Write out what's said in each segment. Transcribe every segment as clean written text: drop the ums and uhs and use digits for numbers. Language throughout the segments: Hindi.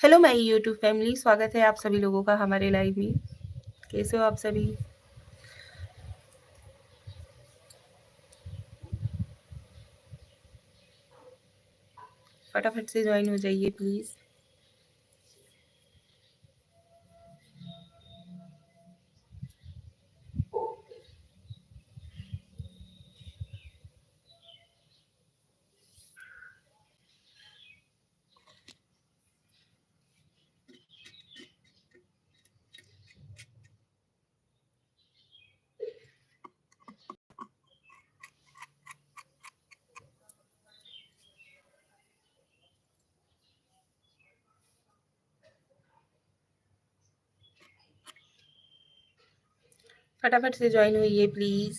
हेलो माय यूट्यूब फैमिली, स्वागत है आप सभी लोगों का हमारे लाइव में। कैसे हो आप सभी? फटाफट से ज्वाइन हो जाइए प्लीज़। फटाफट से ज्वाइन होइए प्लीज़।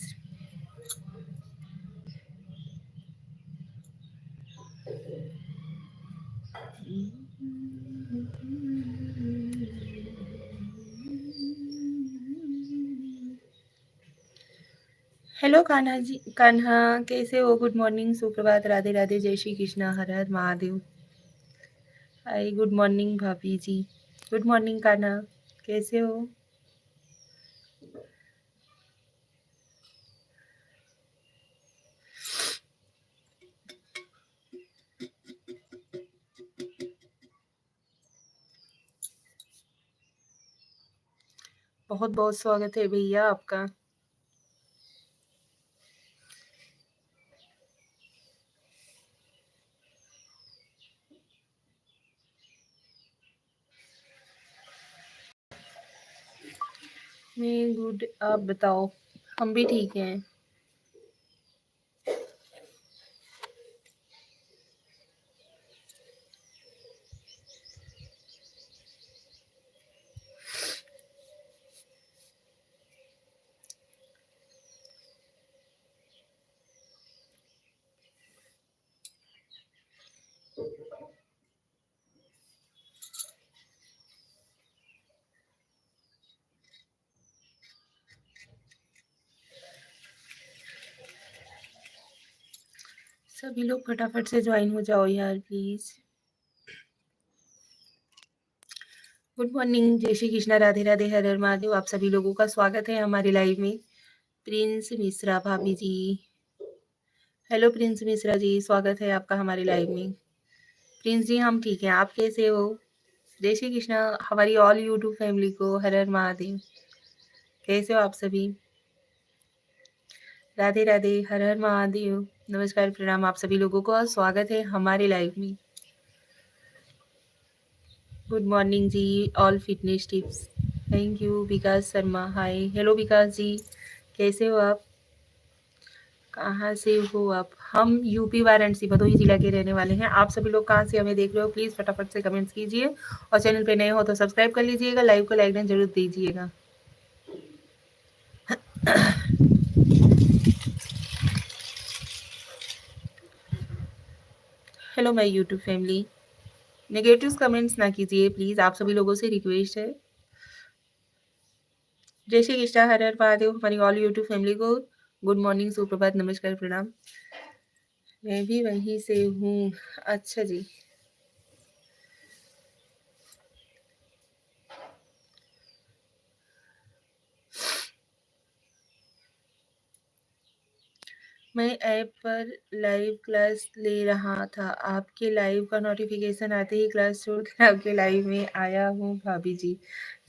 हेलो कान्हा जी, कान्हा कैसे हो? गुड मॉर्निंग, सुप्रभात, राधे राधे, जय श्री कृष्णा, हर हर महादेव। हाय, गुड मॉर्निंग भाभी जी। गुड मॉर्निंग कान्हा, कैसे हो? बहुत बहुत स्वागत है भैया आपका। मैं गुड, आप बताओ? हम भी ठीक हैं। सभी लोग फटाफट से ज्वाइन हो जाओ यार प्लीज़। गुड मॉर्निंग, जय श्री कृष्णा, राधे राधे, हर हर महादेव। आप सभी लोगों का स्वागत है हमारे लाइव में। प्रिंस मिश्रा भाभी जी, हेलो प्रिंस मिश्रा जी, स्वागत है आपका हमारे लाइव में। प्रिंस जी हम ठीक हैं, आप कैसे हो? जय श्री कृष्णा हमारी ऑल यूट्यूब फैमिली को, हर हर महादेव। कैसे हो आप सभी? राधे राधे, हर हर महादेव, नमस्कार प्रणाम आप सभी लोगों को और स्वागत है हमारे लाइव में। गुड मॉर्निंग जी, all fitness tips. Thank you Vikas Sharma, hi, hello Vikas ji, कैसे हो आप? कहाँ से हो आप? हम यूपी वाराणसी भदोही जिला के रहने वाले हैं। आप सभी लोग कहाँ से हमें देख रहे हो? प्लीज़ फटाफट से कमेंट्स कीजिए और चैनल पे नए हो तो सब्सक्राइब कर लीजिएगा, लाइव को लाइक जरूर दीजिएगा। Hello my YouTube family, negative comments ना कीजिए प्लीज़, आप सभी लोगों से रिक्वेस्ट है। जय श्री कृष्णा, हर हर महादेव हमारी ऑल यूट्यूब फैमिली को गुड मॉर्निंग, सुप्रभात, नमस्कार, प्रणाम। मैं भी वहीं से हूँ। अच्छा जी। मैं ऐप पर लाइव क्लास ले रहा था, आपके लाइव का नोटिफिकेशन आते ही क्लास छोड़कर आपके लाइव में आया हूँ भाभी जी।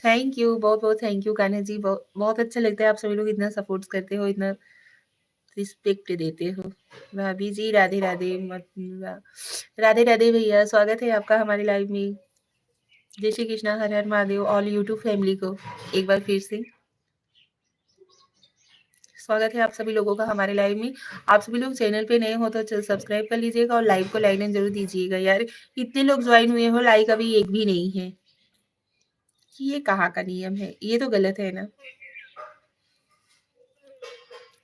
थैंक यू, बहुत बहुत थैंक यू कान्हा जी, बहुत बहुत अच्छा लगता है आप सभी लोग इतना सपोर्ट करते हो, इतना रिस्पेक्ट देते हो। भाभी जी राधे राधे, राधे राधे भैया, स्वागत है आपका हमारे लाइव में। जय श्री कृष्णा, हर हर महादेव, ऑल यूट्यूब फैमिली को एक बार फिर से स्वागत है आप सभी लोगों का हमारे लाइव में। आप सभी लोग चैनल पे नए हो तो सब्सक्राइब कर लीजिएगा और लाइव को लाइक जरूर दीजिएगा यार। इतने लोग ज्वाइन हुए हो, लाइक अभी एक भी नहीं है। ये कहाँ का नियम है? ये तो गलत है ना।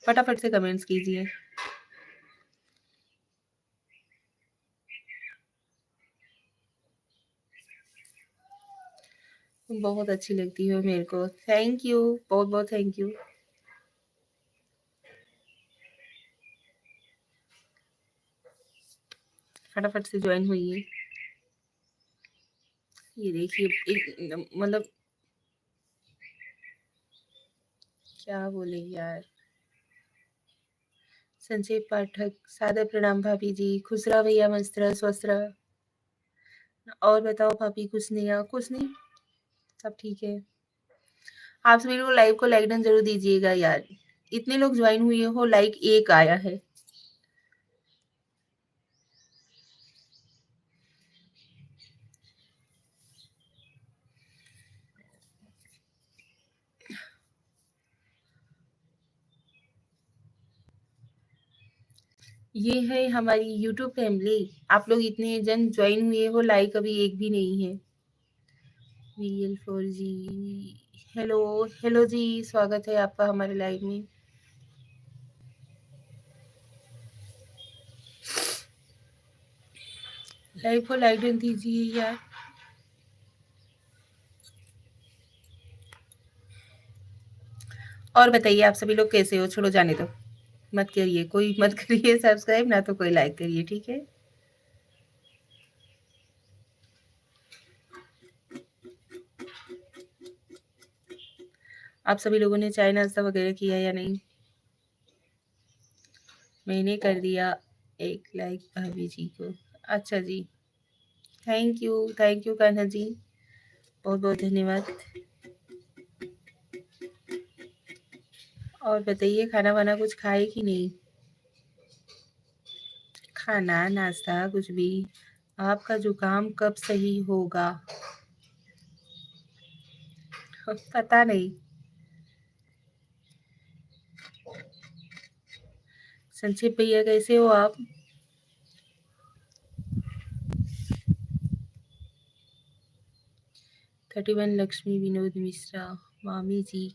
फटाफट से कमेंट्स कीजिए। बहुत अच्छी लगती हो मेरे को, थैंक यू, बहुत बहुत थैंक यू। फटाफट से ज्वाइन हुई। ये देखिए एक मतलब क्या बोले यार। संजय पाठक, सादर प्रणाम भाभी जी, खुश रहो भैया, मस्त रहो, स्वस्थ रहो। और बताओ भाभी, कुछ नया? कुछ नहीं, सब ठीक है। आप सभी लोग लाइव को लाइक डन ज़रूर दीजिएगा यार। इतने लोग जॉइन हुए हो, लाइक 1 आया है। ये है हमारी यूट्यूब फैमिली। आप लोग इतने जन जॉइन हुए हो, लाइक अभी 1 भी नहीं है। VL4G, हेलो, हेलो जी, स्वागत है आपका हमारे लाइव में। लाइव को लाइक डन दीजिए यार। और बताइए आप सभी लोग कैसे हो? छोड़ो जाने दो, मत करिए, कोई मत करिए सब्सक्राइब, ना तो कोई लाइक करिए, ठीक है? आप सभी लोगों ने चाय नाश्ता वगैरह किया या नहीं? मैंने कर दिया 1 लाइक भाभी जी को। अच्छा जी, थैंक यू कान्हा जी, बहुत बहुत धन्यवाद। और बताइए, खाना वाना कुछ खाए कि नहीं? खाना नाश्ता कुछ भी? आपका जुकाम कब सही होगा? पता नहीं। संक्षेप भैया कैसे हो आप? थर्टी वन लक्ष्मी विनोद मिश्रा, मामी जी,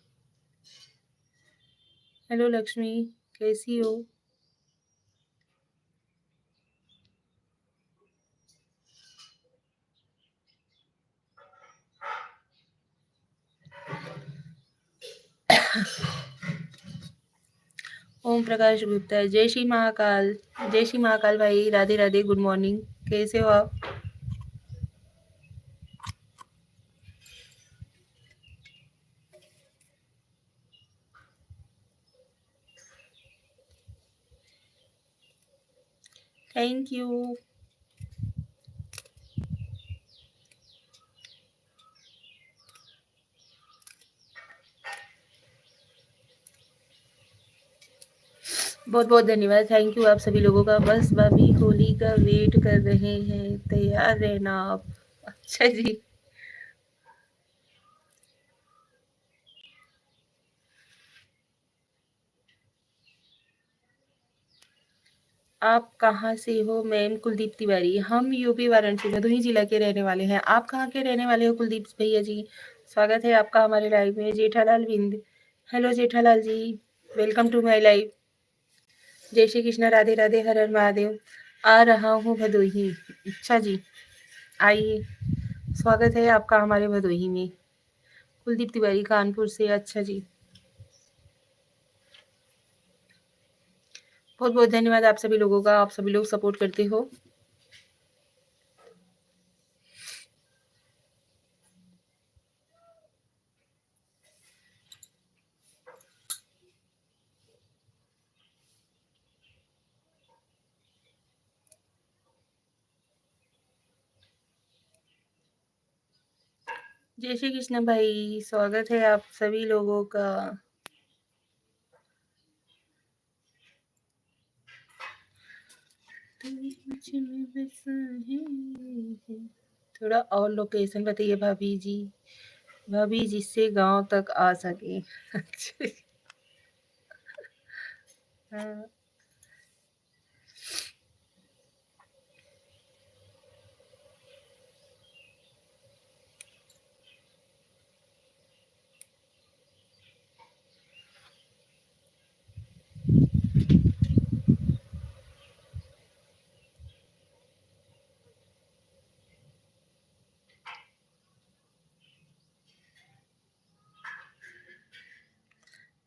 हेलो लक्ष्मी, कैसी हो? ओम प्रकाश गुप्ता, जय श्री महाकाल। जय श्री महाकाल भाई, राधे राधे, गुड मॉर्निंग, कैसे हो आप? Thank you. बहुत बहुत धन्यवाद, थैंक यू आप सभी लोगों का। बस भाभी होली का वेट कर रहे हैं, तैयार रहना आप। अच्छा जी, आप कहाँ से हो मैम? कुलदीप तिवारी, हम यूपी वाराणसी भदोही जिला के रहने वाले हैं। आप कहाँ के रहने वाले हो कुलदीप भैया जी? स्वागत है आपका हमारे लाइव में। Jethalal Bind, hello Jethalal ji, welcome to my live. जय श्री कृष्ण, राधे राधे, हर हर महादेव। आ रहा हूँ भदोही। अच्छा जी, आइए, स्वागत है आपका हमारे भदोही में। कुलदीप तिवारी कानपुर से, अच्छा जी, बहुत बहुत धन्यवाद आप सभी लोगों का, आप सभी लोग सपोर्ट करते हो। जय श्री कृष्ण भाई, स्वागत है आप सभी लोगों का। थोड़ा और लोकेशन बताइए भाभी जी, भाभी जिससे गांव तक आ सके। अच्छा, हाँ,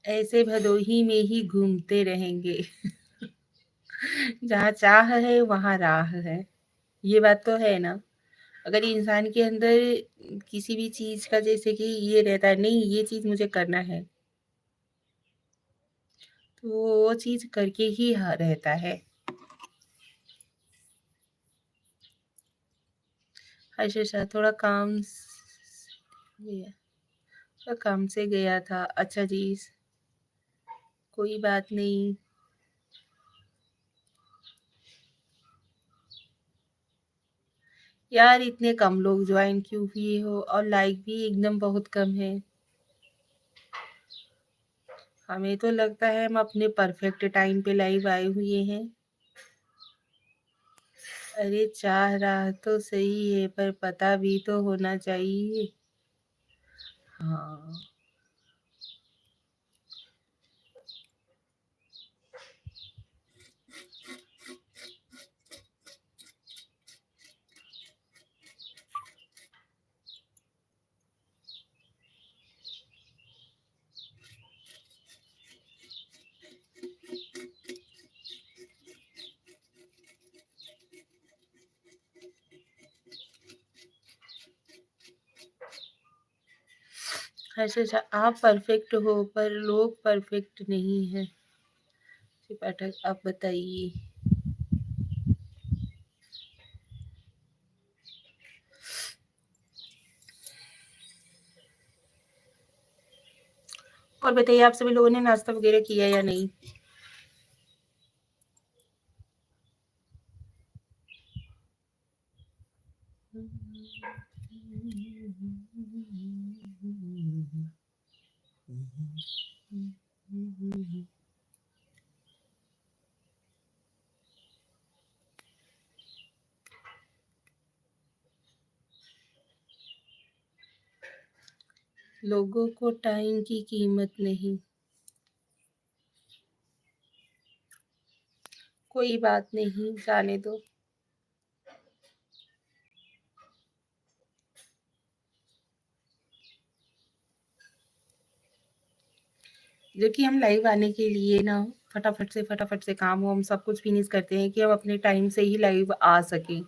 ऐसे भदोही में ही घूमते रहेंगे। जहाँ चाह है वहाँ राह है, ये बात तो है ना। अगर इंसान के अंदर किसी भी चीज़ का जैसे कि ये रहता है, नहीं ये चीज़ मुझे करना है, तो वो चीज़ करके ही रहता है। अच्छा, अच्छा थोड़ा गया थोड़ा काम से गया था। अच्छा जी, कोई बात नहीं। यार इतने कम लोग जॉइन क्यों किए हो और लाइक भी एकदम बहुत कम है। हमें तो लगता है हम अपने परफेक्ट टाइम पे लाइव आए हुए हैं। अरे चाह रहा तो सही है पर पता भी तो होना चाहिए। हाँ, अच्छा अच्छा आप परफेक्ट हो पर लोग परफेक्ट नहीं हैं। श्री पाठक आप बताइए। और बताइए आप सभी लोगों ने नाश्ता वगैरह किया या नहीं। लोगों को टाइम की कीमत नहीं। कोई बात नहीं, जाने दो। जबकि हम लाइव आने के लिए ना फटाफट से काम हो हम सब कुछ फिनिश करते हैं कि हम अपने टाइम से ही लाइव आ सकें।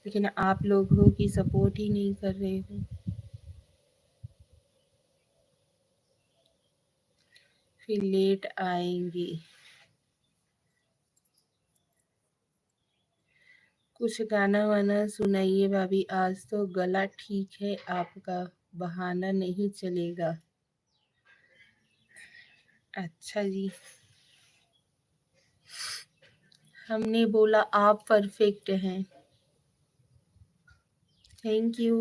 लेकिन आप लोगों की सपोर्ट ही नहीं कर रहे हो। फिर लेट आएंगे। कुछ गाना वाना सुनाइए भाभी, आज तो गला ठीक है आपका, बहाना नहीं चलेगा। अच्छा जी, हमने बोला आप परफेक्ट हैं। Thank you.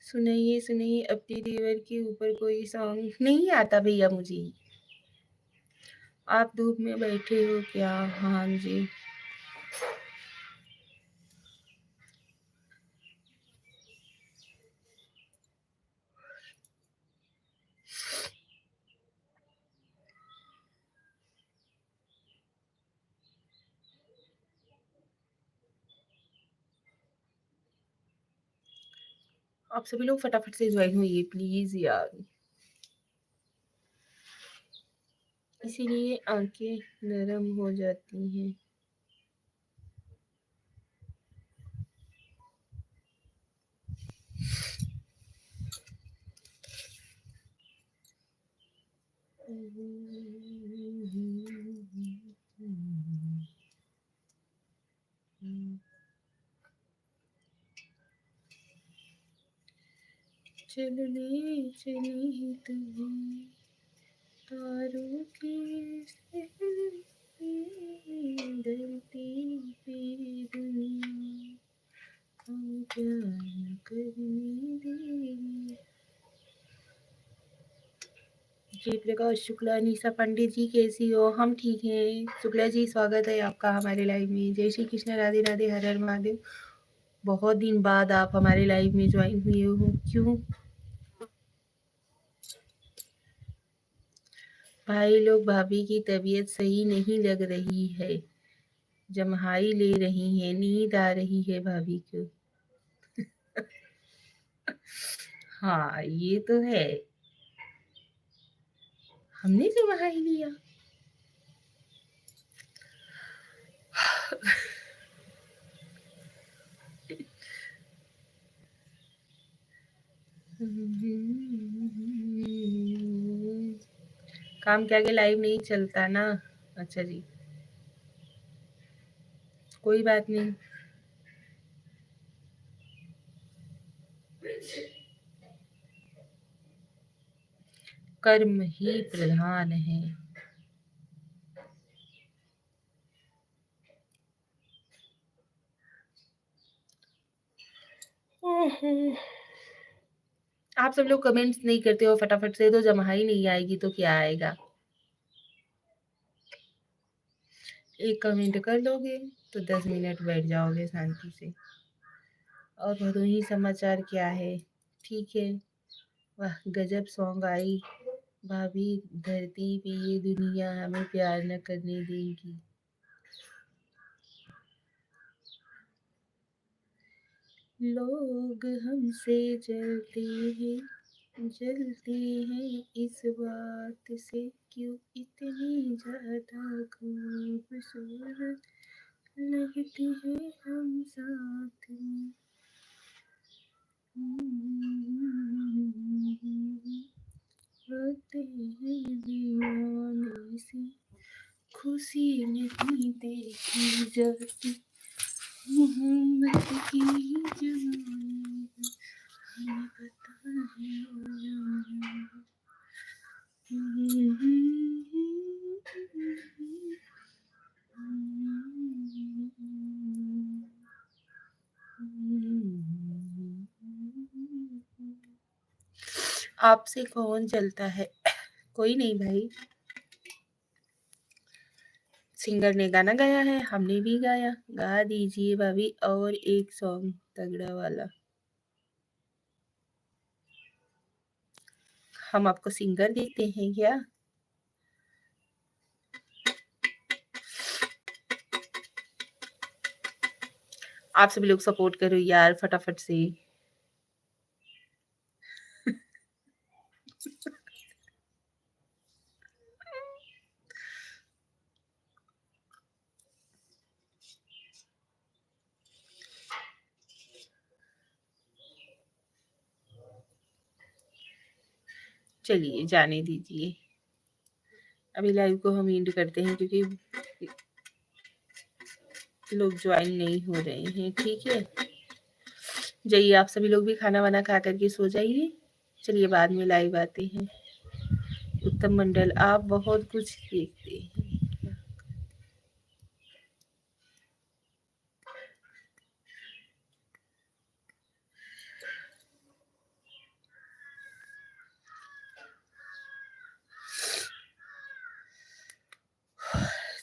सुनाइए सुनाइए अपने देवर के ऊपर कोई सॉन्ग नहीं आता भैया मुझे। आप धूप में बैठे हो क्या। हाँ जी। आप सभी लोग फटाफट से ज्वाइन होइए प्लीज यार, इसीलिए आंखें नरम हो जाती हैं। चलने चले तुम्हें तारों के शहर में, धरती पे दुनिया हम प्यार करने देंगे। श्री प्रकाश शुक्ला, निशा पंडित जी कैसी हो? हम ठीक हैं। शुक्ला जी स्वागत है आपका हमारे लाइव में। जय श्री कृष्ण, राधे राधे, हर हर महादेव। बहुत दिन बाद आप हमारे लाइव में ज्वाइन हुए हो, क्यों? भाई लोग, भाभी की तबीयत सही नहीं लग रही है, जम्हाई ले रही है, नींद आ रही है भाभी को। हाँ ये तो है, हमने जम्हाई लिया। काम के आगे लाइव नहीं चलता ना। अच्छा जी, कोई बात नहीं। कर्म ही प्रधान है। आप सब लोग कमेंट्स नहीं करते हो फटाफट से, तो जम्हाई नहीं आएगी तो क्या आएगा? एक कमेंट कर लोगे तो 10 मिनट बैठ जाओगे शांति से। और भदोही समाचार क्या है? ठीक है। वाह गजब सॉन्ग आई। भाभी धरती पे ये दुनिया हमें प्यार न करने देगी। लोग हमसे जलते हैं इस बात से, क्यों इतनी ज्यादा खूबसूरत लगते हैं हम साथ में। होते हैं दीवाने से, खुशी नहीं देखी जाती, मोहब्बत की जवानी हमें पता है। आपसे कौन चलता है? कोई नहीं भाई, सिंगर ने गाना गाया है, हमने भी गाया। गा दीजिए भाभी और एक सॉन्ग तगड़ा वाला। हम आपको सिंगर देते हैं क्या? आप सभी लोग सपोर्ट करो यार फटाफट से। चलिए जाने दीजिए, अभी लाइव को हम एंड करते हैं क्योंकि लोग ज्वाइन नहीं हो रहे हैं। ठीक है, जाइए आप सभी लोग भी खाना वाना खा करके सो जाइए। चलिए बाद में लाइव आते हैं। उत्तम मंडल, आप बहुत कुछ देखते हैं।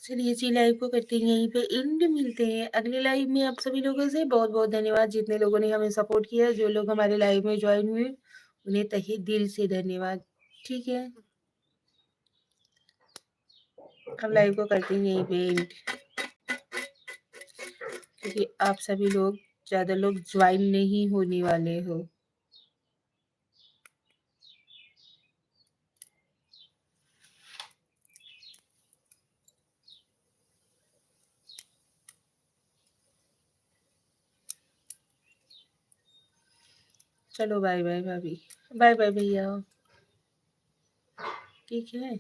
चलिए जी लाइव को करते हैं यहीं पे एंड। मिलते हैं अगले लाइव में आप सभी लोगों से। बहुत बहुत धन्यवाद जितने लोगों ने हमें सपोर्ट किया, जो लोग हमारे लाइव में ज्वाइन हुए उन्हें तहे दिल से धन्यवाद। ठीक है, अब लाइव को करते हैं यहीं पे एंड, क्योंकि आप सभी लोग ज्यादा लोग ज्वाइन नहीं होने वाले हो। चलो बाय बाय भाभी, बाय बाय भैया। ठीक है।